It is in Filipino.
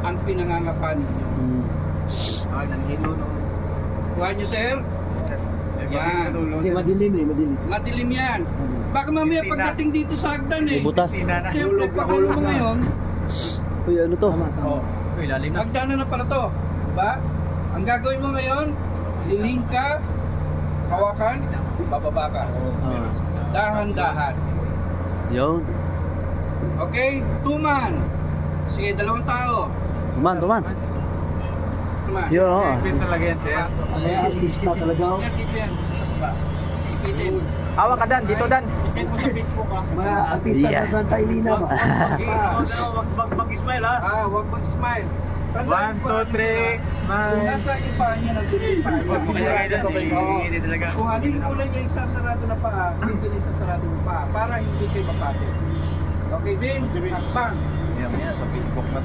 ang pinangangapan ninyo. Nanghilo no. Kuha nyo, sir? Yan. Kasi madilim eh, madilim. Madilim yan. Baka mamaya pagdating dito sa hagdan eh. Butas. Siyempre, pakalo mo ngayon. Uy, ano to? Oh, Uy, lalim na. hagdanan na pala to. Diba? Ang gagawin mo ngayon, liling ka, hawakan, bababa ka. Ah, Dahan-dahan. yun. Okay? Tuman. Sige, 2 tao. Tuman. Tuman. Yun, oh. talaga yan, sir. May artista talaga. oh. Sir, dito yan. Ba? Ipitin. Hawak ka Dan, dito Dan. Send mo sa Facebook ha. Mga artista Yeah. sa Santa Elena. Wag mag-smile ha. Huwag mag-smile. 1, 2, 3, Kung nasa yung paa niya, nandun yung paa niya. Hindi talaga. Kung ano yung kulay niya isasarado na paa, dito na isasarado yung paa para hindi kayo mapatid. Okay, Vin? Bang! Yan, sa Facebook na